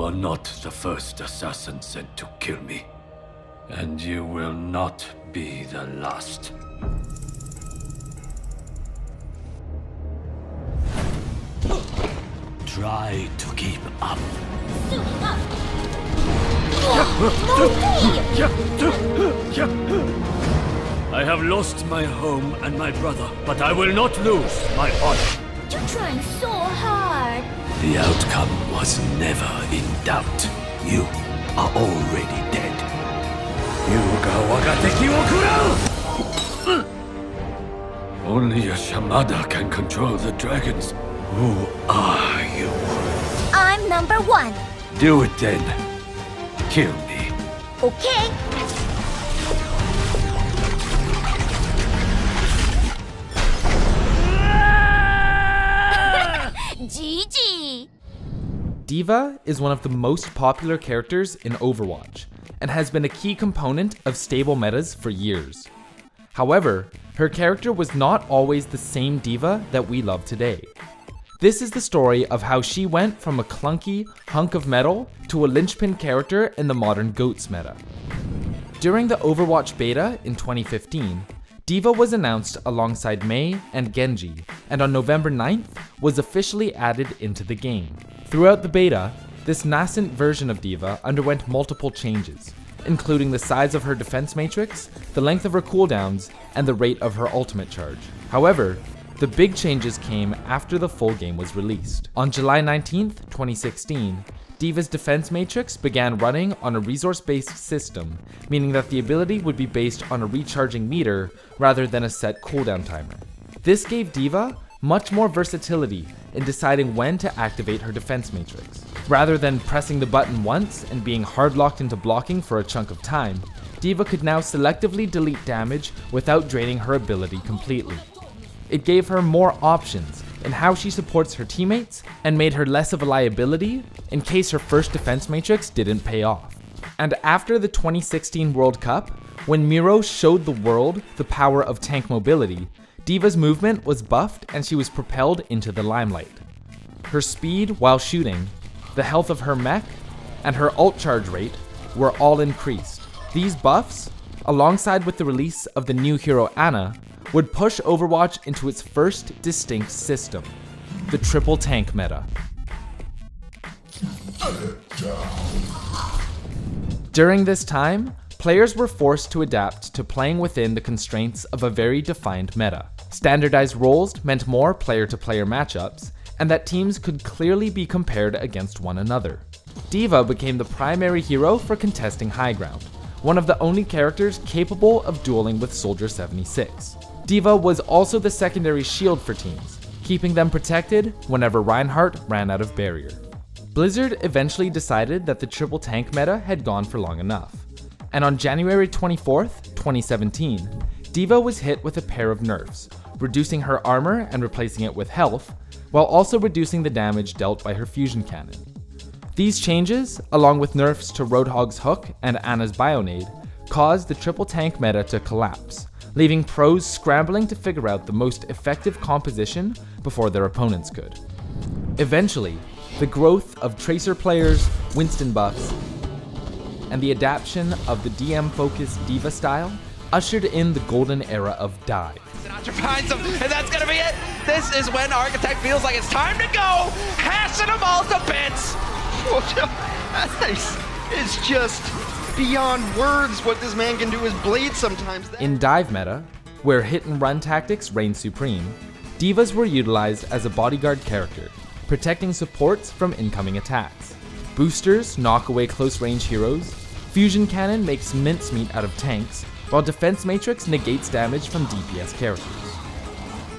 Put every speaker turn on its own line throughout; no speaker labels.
are not the first assassin sent to kill me. And you will not be the last. Try to keep up. I have lost my home and my brother, but I will not lose my honor.
You're trying so hard.
The outcome was never in doubt. You are already dead. Yuga Wagateki wo kurau! Only a Shamada can control the dragons. Who are you?
I'm number 1.
Do it then. Kill me.
Okay. GG.
D.Va is one of the most popular characters in Overwatch, and has been a key component of stable metas for years. However, her character was not always the same D.Va that we love today. This is the story of how she went from a clunky hunk of metal to a linchpin character in the modern GOATS meta. During the Overwatch beta in 2015, D.Va was announced alongside Mei and Genji, and on November 9th was officially added into the game. Throughout the beta, this nascent version of D.Va underwent multiple changes, including the size of her defense matrix, the length of her cooldowns, and the rate of her ultimate charge. However, the big changes came after the full game was released. On July 19th, 2016, D.Va's defense matrix began running on a resource-based system, meaning that the ability would be based on a recharging meter rather than a set cooldown timer. This gave D.Va much more versatility in deciding when to activate her defense matrix. Rather than pressing the button once and being hard-locked into blocking for a chunk of time, D.Va could now selectively delete damage without draining her ability completely. It gave her more options in how she supports her teammates and made her less of a liability in case her first defense matrix didn't pay off. And after the 2016 World Cup, when Miro showed the world the power of tank mobility, D.Va's movement was buffed and she was propelled into the limelight. Her speed while shooting, the health of her mech, and her ult charge rate were all increased. These buffs, alongside with the release of the new hero Ana, would push Overwatch into its first distinct system, the triple tank meta. During this time, players were forced to adapt to playing within the constraints of a very defined meta. Standardized roles meant more player-to-player matchups, and that teams could clearly be compared against one another. D.Va became the primary hero for contesting high ground, one of the only characters capable of dueling with Soldier 76. D.Va was also the secondary shield for teams, keeping them protected whenever Reinhardt ran out of barrier. Blizzard eventually decided that the triple tank meta had gone for long enough, and on January 24th, 2017, D.Va was hit with a pair of nerfs, reducing her armor and replacing it with health, while also reducing the damage dealt by her fusion cannon. These changes, along with nerfs to Roadhog's hook and Ana's Bionade, caused the triple tank meta to collapse, leaving pros scrambling to figure out the most effective composition before their opponents could. Eventually, the growth of Tracer players, Winston buffs, and the adaptation of the DM-focused D.Va style ushered in the golden era of dive.
Sinatra finds him, and that's gonna be it! This is when Architect feels like it's time to go! Hashing them all to bits!
It's just beyond words what this man can do with blades sometimes.
In dive meta, where hit and run tactics reign supreme, D.Vas were utilized as a bodyguard character, protecting supports from incoming attacks. Boosters knock away close range heroes, fusion cannon makes mincemeat out of tanks, while defense matrix negates damage from DPS characters.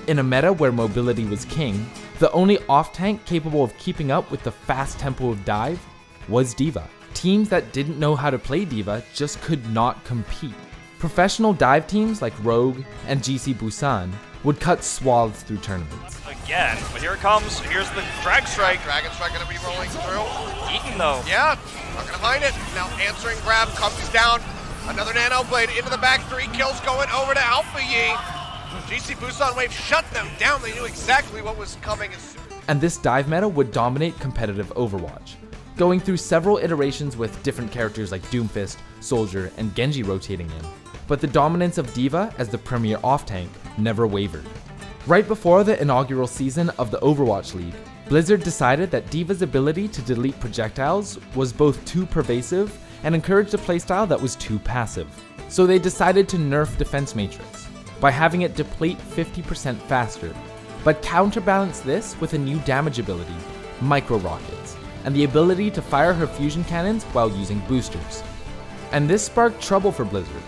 In a meta where mobility was king, the only off-tank capable of keeping up with the fast tempo of dive was D.Va. Teams that didn't know how to play D.Va just could not compete. Professional dive teams like Rogue and GC Busan would cut swaths through tournaments.
Again, but here it comes. Here's the Drag Strike.
Dragon Strike gonna be rolling through.
Eaten though.
Yeah, not gonna find it. Now answering grab comes down. Another Nano Blade into the back. 3 kills going over to Alpha Yi. GC Busan Wave shut them down. They knew exactly what was coming as soon.
And this dive meta would dominate competitive Overwatch, going through several iterations with different characters like Doomfist, Soldier, and Genji rotating in. But the dominance of D.Va as the premier off-tank never wavered. Right before the inaugural season of the Overwatch League, Blizzard decided that D.Va's ability to delete projectiles was both too pervasive and encouraged a playstyle that was too passive. So they decided to nerf Defense Matrix by having it deplete 50% faster, but counterbalance this with a new damage ability, Micro Rockets, and the ability to fire her fusion cannons while using boosters. And this sparked trouble for Blizzard.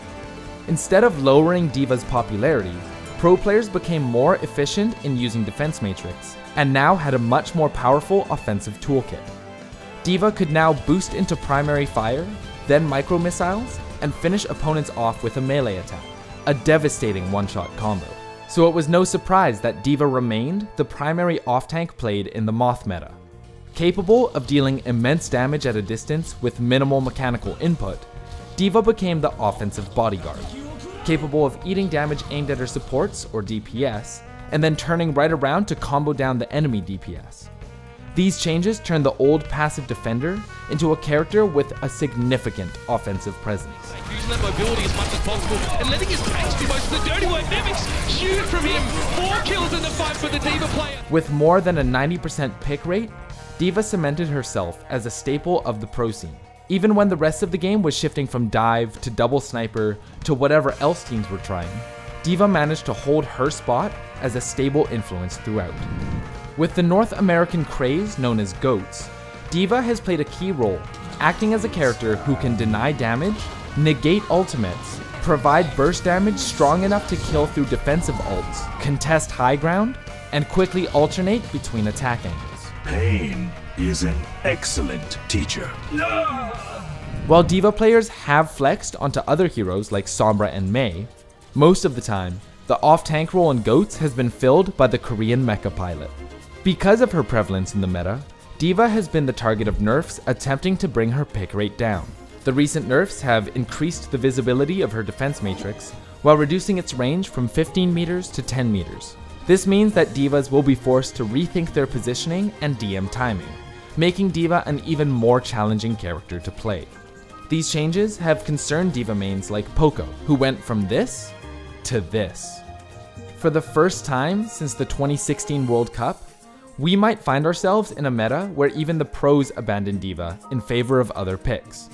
Instead of lowering D.Va's popularity, pro players became more efficient in using Defense Matrix, and now had a much more powerful offensive toolkit. D.Va could now boost into primary fire, then micro missiles, and finish opponents off with a melee attack, a devastating one-shot combo. So it was no surprise that D.Va remained the primary off-tank played in the Moth meta. Capable of dealing immense damage at a distance with minimal mechanical input, D.Va became the offensive bodyguard, capable of eating damage aimed at her supports, or DPS, and then turning right around to combo down the enemy DPS. These changes turned the old passive defender into a character with a significant offensive presence.
Using that mobility as much as possible and letting his tanks do most of the dirty work. Nemix, huge from him. 4 kills in the fight for the D.Va player.
With more than a 90% pick rate, D.Va cemented herself as a staple of the pro scene. Even when the rest of the game was shifting from dive to double sniper to whatever else teams were trying, D.Va managed to hold her spot as a stable influence throughout. With the North American craze known as GOATs, D.Va has played a key role, acting as a character who can deny damage, negate ultimates, provide burst damage strong enough to kill through defensive ults, contest high ground, and quickly alternate between attack angles.
Pain is an excellent teacher.
While D.Va players have flexed onto other heroes like Sombra and Mei, most of the time, the off-tank role in GOATs has been filled by the Korean mecha pilot. Because of her prevalence in the meta, D.Va has been the target of nerfs attempting to bring her pick rate down. The recent nerfs have increased the visibility of her defense matrix, while reducing its range from 15 meters to 10 meters. This means that D.Vas will be forced to rethink their positioning and DM timing, making D.Va an even more challenging character to play. These changes have concerned D.Va mains like Poco, who went from this to this. For the first time since the 2016 World Cup, we might find ourselves in a meta where even the pros abandon D.Va in favor of other picks.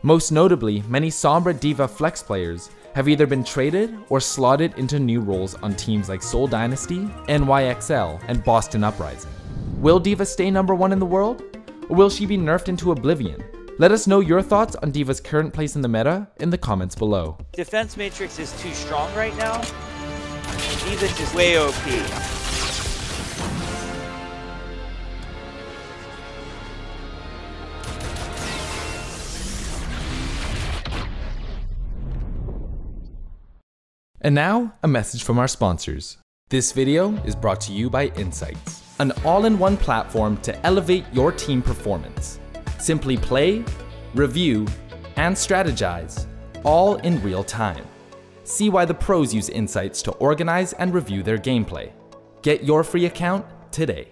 Most notably, many Sombra D.Va flex players have either been traded or slotted into new roles on teams like Seoul Dynasty, NYXL, and Boston Uprising. Will D.Va stay #1 in the world, or will she be nerfed into oblivion? Let us know your thoughts on D.Va's current place in the meta in the comments below.
Defense Matrix is too strong right now. D.Va is way OP.
And now, a message from our sponsors. This video is brought to you by Insights, an all-in-one platform to elevate your team performance. Simply play, review, and strategize, all in real time. See why the pros use Insights to organize and review their gameplay. Get your free account today.